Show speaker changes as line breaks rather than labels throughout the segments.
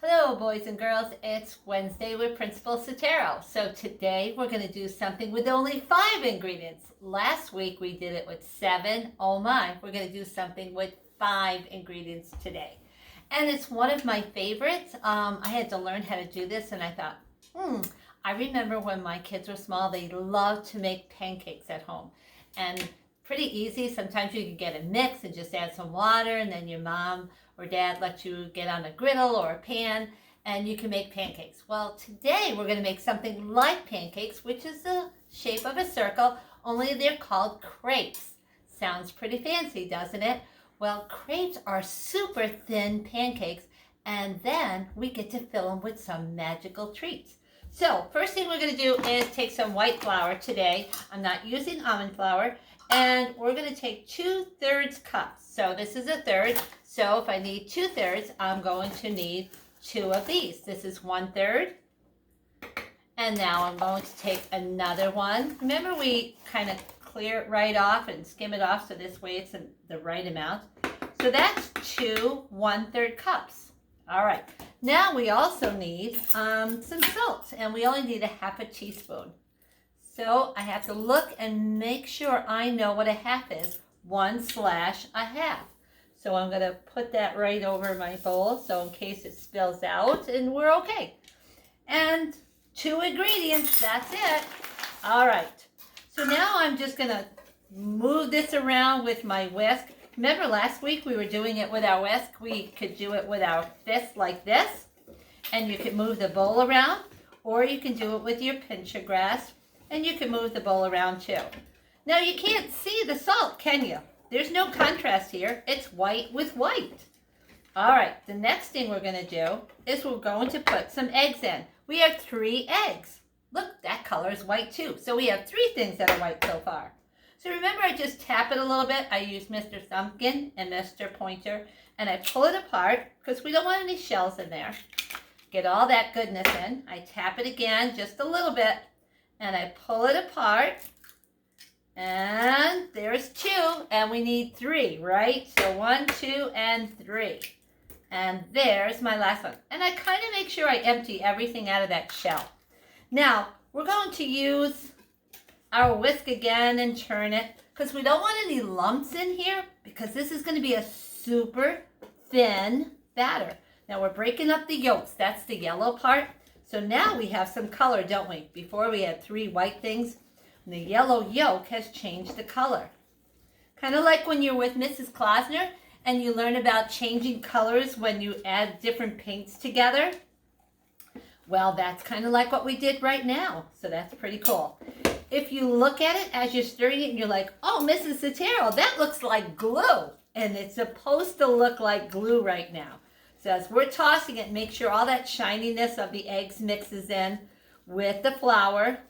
Hello, boys and girls. It's Wednesday with Principal Sotero. So today we're going to do something with only 5 ingredients. Last week we did it with 7. Oh my, we're going to do something with 5 ingredients today. And it's one of my favorites. I had to learn how to do this and I thought, I remember when my kids were small, they loved to make pancakes at home. And pretty easy. Sometimes you can get a mix and just add some water, and then your mom or dad lets you get on a griddle or a pan and you can make pancakes. Well, today we're going to make something like pancakes, which is the shape of a circle, only they're called crepes. Sounds pretty fancy, doesn't it? Well, crepes are super thin pancakes, and then we get to fill them with some magical treats. So first thing we're going to do is take some white flour today. I'm not using almond flour. And we're going to take 2/3 cups. So this is a third. So if I need 2/3, I'm going to need 2 of these. This is 1/3. And now I'm going to take another one. Remember, we kind of clear it right off and skim it off, so this way it's the right amount. So that's 2 1/3 cups. All right. Now we also need some salt, and we only need a 1/2 teaspoon. So I have to look and make sure I know what a 1/2 is. 1/1/2. So I'm going to put that right over my bowl, so in case it spills out, and we're okay. And 2 ingredients, that's it. All right. So now I'm just going to move this around with my whisk. Remember last week we were doing it with our whisk? We could do it with our fist like this, and you could move the bowl around, or you can do it with your pincher grasp. And you can move the bowl around too. Now you can't see the salt, can you? There's no contrast here. It's white with white. All right, the next thing we're going to do is we're going to put some eggs in. We have 3 eggs. Look, that color is white too. So we have 3 things that are white so far. So remember, I just tap it a little bit. I use Mr. Thumbkin and Mr. Pointer, and I pull it apart because we don't want any shells in there. Get all that goodness in. I tap it again just a little bit. And I pull it apart, and there's 2, and we need 3, right? So 1, 2, and 3. And there's my last one. And I kind of make sure I empty everything out of that shell. Now, we're going to use our whisk again and turn it, because we don't want any lumps in here, because this is going to be a super thin batter. Now, we're breaking up the yolks. That's the yellow part. So now we have some color, don't we? Before we had 3 white things. And the yellow yolk has changed the color. Kind of like when you're with Mrs. Klausner and you learn about changing colors when you add different paints together. Well, that's kind of like what we did right now. So that's pretty cool. If you look at it as you're stirring it and you're like, oh, Mrs. Sotero, that looks like glue. And it's supposed to look like glue right now. So as we're tossing it, make sure all that shininess of the eggs mixes in with the flour.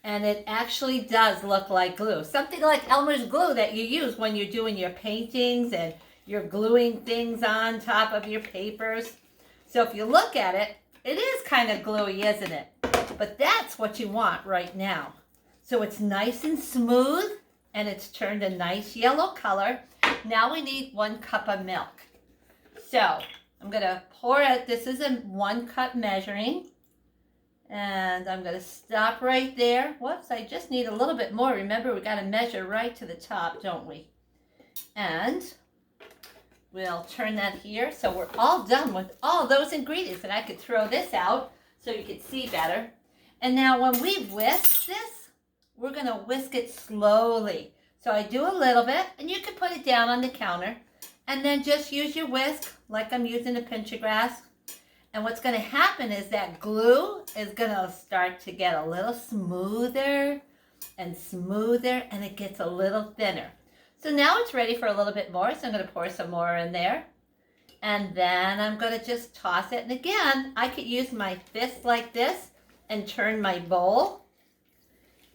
And it actually does look like glue. Something like Elmer's glue that you use when you're doing your paintings and you're gluing things on top of your papers. So if you look at it, it is kind of gluey, isn't it? But that's what you want right now. So it's nice and smooth, and it's turned a nice yellow color. Now we need 1 cup of milk. So I'm going to pour it. This is a 1 cup measuring. And I'm going to stop right there. Whoops, I just need a little bit more. Remember, we got to measure right to the top, don't we? And we'll turn that here. So we're all done with all those ingredients. And I could throw this out so you could see better. And now when we whisk this, we're going to whisk it slowly. So I do a little bit, and you can put it down on the counter. And then just use your whisk like I'm using a pincher grasp. And what's going to happen is that glue is going to start to get a little smoother and smoother, and it gets a little thinner. So now it's ready for a little bit more, so I'm going to pour some more in there. And then I'm going to just toss it. And again, I could use my fist like this and turn my bowl,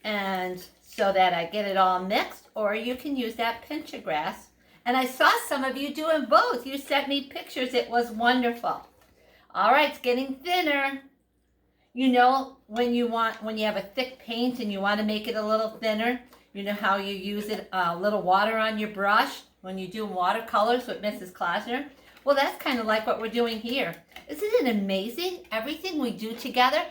and so that I get it all mixed, or you can use that pincher grasp. And I saw some of you doing both. You sent me pictures. It was wonderful. All right, it's getting thinner. You know, when you have a thick paint and you want to make it a little thinner, you know how you use it, a little water on your brush when you do watercolors with Mrs. Klausner? Well, that's kind of like what we're doing here. Isn't it amazing? Everything we do together,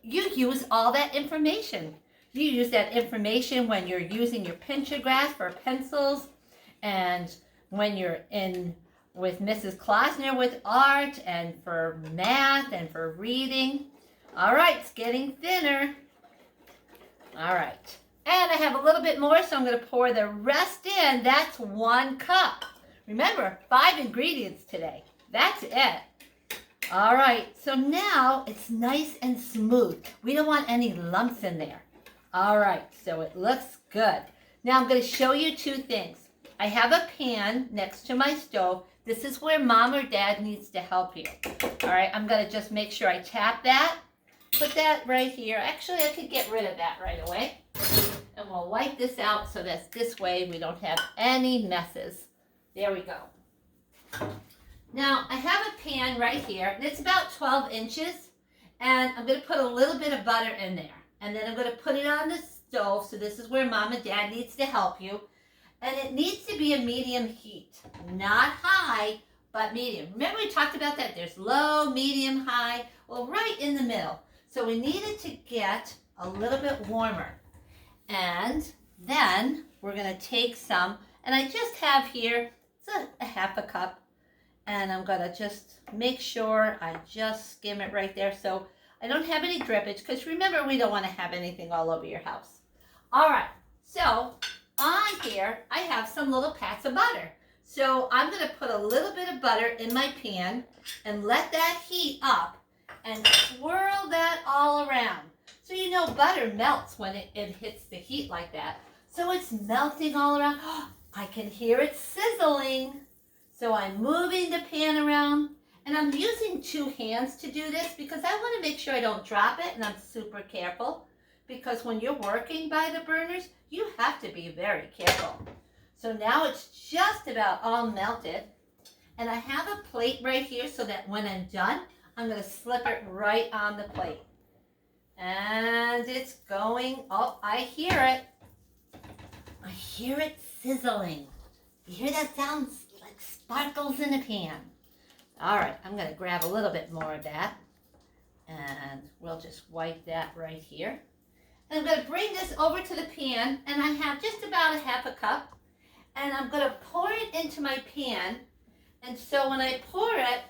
you use all that information. You use that information when you're using your Pinterest for pencils, and when you're in with Mrs. Klosner with art, and for math, and for reading. All right, it's getting thinner. All right. And I have a little bit more, so I'm going to pour the rest in. That's 1 cup. Remember, 5 ingredients today. That's it. All right, so now it's nice and smooth. We don't want any lumps in there. All right, so it looks good. Now I'm going to show you 2 things. I have a pan next to my stove. This is where Mom or Dad needs to help you. All right, I'm going to just make sure I tap that. Put that right here. Actually, I could get rid of that right away. And we'll wipe this out so that this way we don't have any messes. There we go. Now, I have a pan right here. It's about 12 inches. And I'm going to put a little bit of butter in there. And then I'm going to put it on the stove. So this is where Mom and Dad needs to help you. And it needs to be a medium heat. Not high, but medium. Remember we talked about that? There's low, medium, high. Well, right in the middle. So we need it to get a little bit warmer. And then we're going to take some, and I just have here, it's a half a cup, and I'm going to just make sure I just skim it right there so I don't have any drippage, because remember, we don't want to have anything all over your house. All right, so on here, I have some little pats of butter. So I'm going to put a little bit of butter in my pan and let that heat up and swirl that all around. So you know butter melts when it hits the heat like that. So it's melting all around. Oh, I can hear it sizzling. So I'm moving the pan around. And I'm using 2 hands to do this because I want to make sure I don't drop it, and I'm super careful. Because when you're working by the burners, you have to be very careful. So now it's just about all melted. And I have a plate right here so that when I'm done, I'm going to slip it right on the plate. And it's going, oh, I hear it. I hear it sizzling. You hear that sound? Like sparkles in a pan. All right, I'm going to grab a little bit more of that. And we'll just wipe that right here. And I'm going to bring this over to the pan. And I have just about a half a cup. And I'm going to pour it into my pan. And so when I pour it,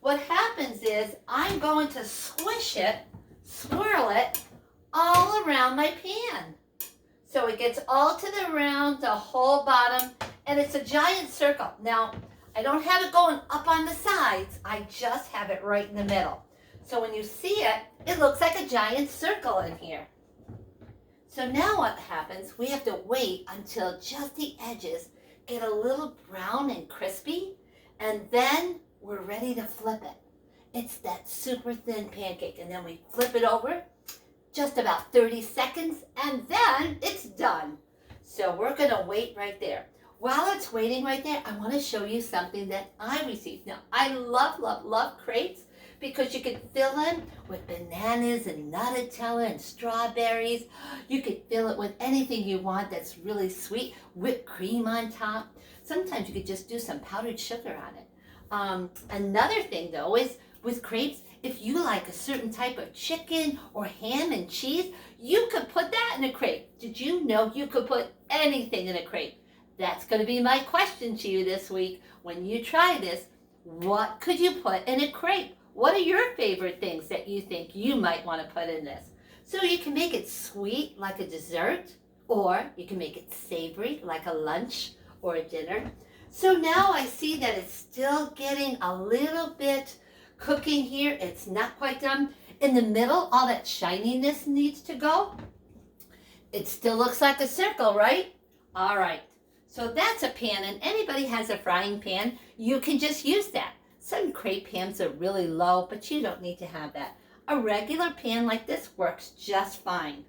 what happens is I'm going to swish it, swirl it all around my pan. So it gets all to the round, the whole bottom, and it's a giant circle. Now, I don't have it going up on the sides. I just have it right in the middle. So when you see it, it looks like a giant circle in here. So now what happens, we have to wait until just the edges get a little brown and crispy, and then we're ready to flip it. It's that super thin pancake, and then we flip it over, just about 30 seconds, and then it's done. So we're gonna wait right there. While it's waiting right there, I wanna show you something that I received. Now, I love, love, love crepes because you can fill them with bananas and Nutella and strawberries. You could fill it with anything you want that's really sweet, whipped cream on top. Sometimes you could just do some powdered sugar on it. Another thing though is with crepes, if you like a certain type of chicken or ham and cheese, you could put that in a crepe. Did you know you could put anything in a crepe? That's going to be my question to you this week. When you try this, what could you put in a crepe? What are your favorite things that you think you might want to put in this? So you can make it sweet like a dessert, or you can make it savory like a lunch or a dinner. So now I see that it's still getting a little bit cooking here. It's not quite done. In the middle, all that shininess needs to go. It still looks like a circle, right? All right. So that's a pan, and anybody has a frying pan, you can just use that. Some crepe pans are really low, but you don't need to have that. A regular pan like this works just fine.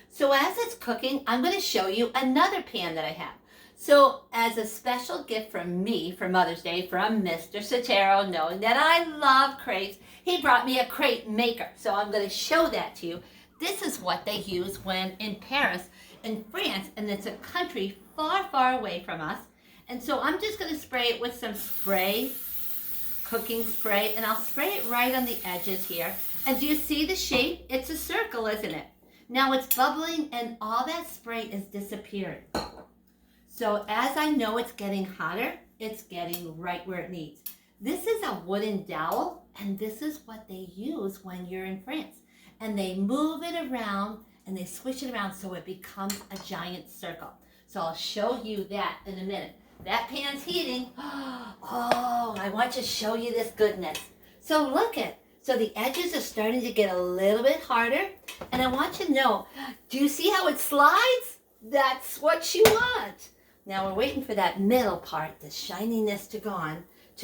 So as it's cooking, I'm going to show you another pan that I have. So as a special gift from me for Mother's Day from Mr. Sotero, knowing that I love crepes, he brought me a crepe maker. So I'm going to show that to you. This is what they use when in Paris, in France, and it's a country far, far away from us. And so I'm just going to spray it with some spray, cooking spray, and I'll spray it right on the edges here. And do you see the shape? It's a circle, isn't it? Now it's bubbling and all that spray is disappearing. So as I know it's getting hotter, it's getting right where it needs. This is a wooden dowel, and this is what they use when you're in France. And they move it around and they swish it around so it becomes a giant circle. So I'll show you that in a minute. That pan's heating. Oh, I want to show you this goodness. So look at, so the edges are starting to get a little bit harder. And I want you to know, do you see how it slides? That's what you want. Now we're waiting for that middle part, the shininess to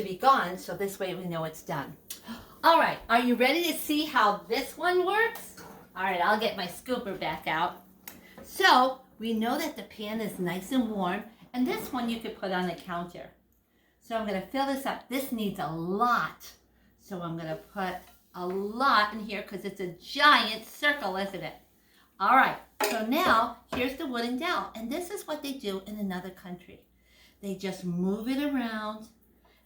be gone, so this way we know it's done. All right, are you ready to see how this one works? All right, I'll get my scooper back out. So we know that the pan is nice and warm, and this one you could put on the counter. So I'm gonna fill this up. This needs a lot. So I'm gonna put a lot in here because it's a giant circle, isn't it? All right, so now here's the wooden dowel, and this is what they do in another country. They just move it around,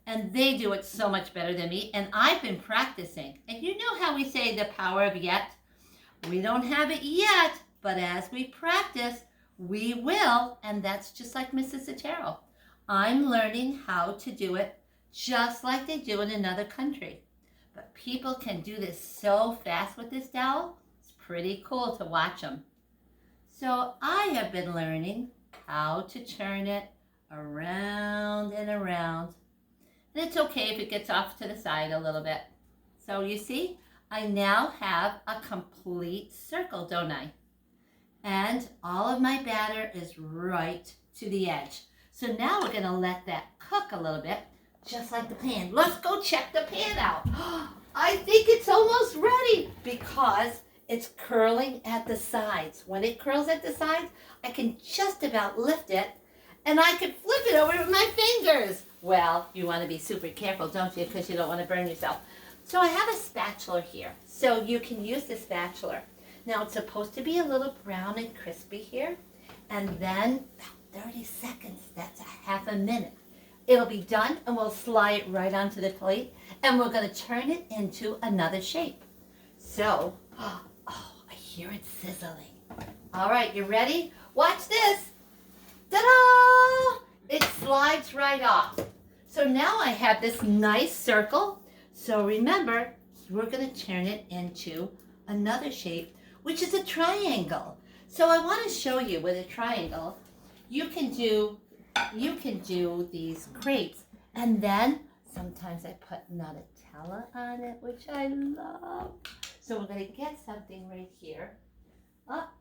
and they do it so much better than me, and I've been practicing. And you know how we say the power of yet? We don't have it yet, but as we practice, we will, and that's just like Mrs. Sotero. I'm learning how to do it just like they do in another country. But people can do this so fast with this dowel. Pretty cool to watch them. So I have been learning how to turn it around and around. And it's okay if it gets off to the side a little bit. So you see, I now have a complete circle, don't I? And all of my batter is right to the edge. So now we're gonna let that cook a little bit, just like the pan. Let's go check the pan out. I think it's almost ready because it's curling at the sides. When it curls at the sides, I can just about lift it, and I can flip it over with my fingers. Well, you want to be super careful, don't you? Because you don't want to burn yourself. So I have a spatula here, so you can use the spatula. Now it's supposed to be a little brown and crispy here, and then about 30 seconds, that's a half a minute. It'll be done, and we'll slide it right onto the plate, and we're going to turn it into another shape. So, oh, I hear it sizzling. All right, you ready? Watch this. Ta-da! It slides right off. So now I have this nice circle. So remember, we're going to turn it into another shape, which is a triangle. So I want to show you with a triangle, you can do these crepes, and then sometimes I put Nutella on it, which I love. So we're going to get something right here up,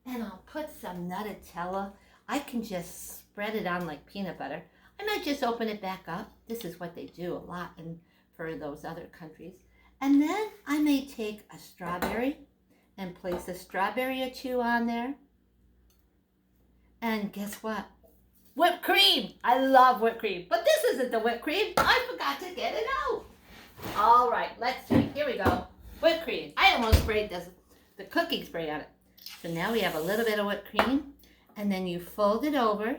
and I'll put some Nutella. I can just spread it on like peanut butter. I might just open it back up. This is what they do a lot for those other countries. And then I may take a strawberry and place a strawberry or two on there. And guess what? Whipped cream. I love whipped cream. But this isn't the whipped cream. I forgot to get it out. All right, let's do it. Here we go. Whipped cream. I almost sprayed the cooking spray on it. So now we have a little bit of whipped cream. And then you fold it over.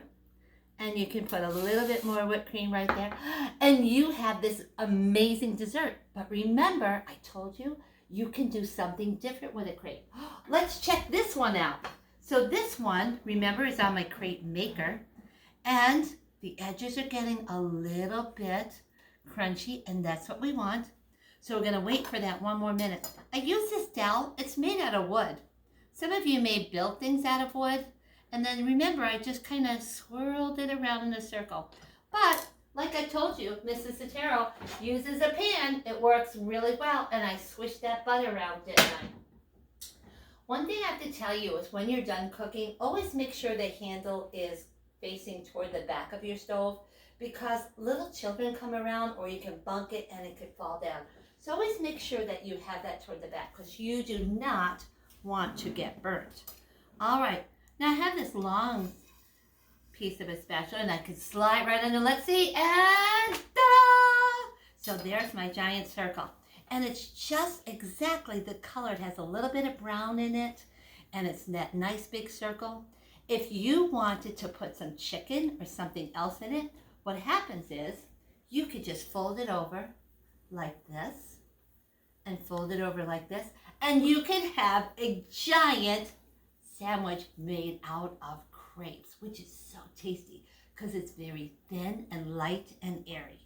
And you can put a little bit more whipped cream right there. And you have this amazing dessert. But remember, I told you, you can do something different with a crepe. Let's check this one out. So this one, remember, is on my crepe maker. And the edges are getting a little bit crunchy, and that's what we want. So we're going to wait for that one more minute. I use this dowel. It's made out of wood. Some of you may build things out of wood. And then remember, I just kind of swirled it around in a circle. But like I told you, Mrs. Sotero uses a pan. It works really well. And I swished that butter around, didn't I? One thing I have to tell you is when you're done cooking, always make sure the handle is facing toward the back of your stove, because little children come around, or you can bunk it and it could fall down. So always make sure that you have that toward the back, because you do not want to get burnt. All right, now I have this long piece of a spatula and I can slide right under. Let's see, and ta-da! So there's my giant circle. And it's just exactly the color. It has a little bit of brown in it, and it's that nice big circle. If you wanted to put some chicken or something else in it, what happens is you could just fold it over like this and fold it over like this, and you can have a giant sandwich made out of crepes, which is so tasty because it's very thin and light and airy.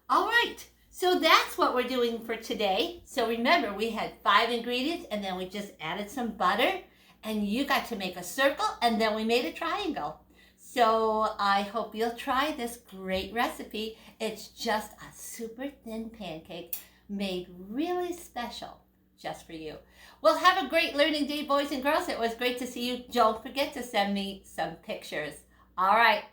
All right, so that's what we're doing for today. So remember, we had 5 ingredients, and then we just added some butter, and you got to make a circle, and then we made a triangle. So I hope you'll try this great recipe. It's just a super thin pancake made really special just for you. Well, have a great learning day, boys and girls. It was great to see you. Don't forget to send me some pictures. All right.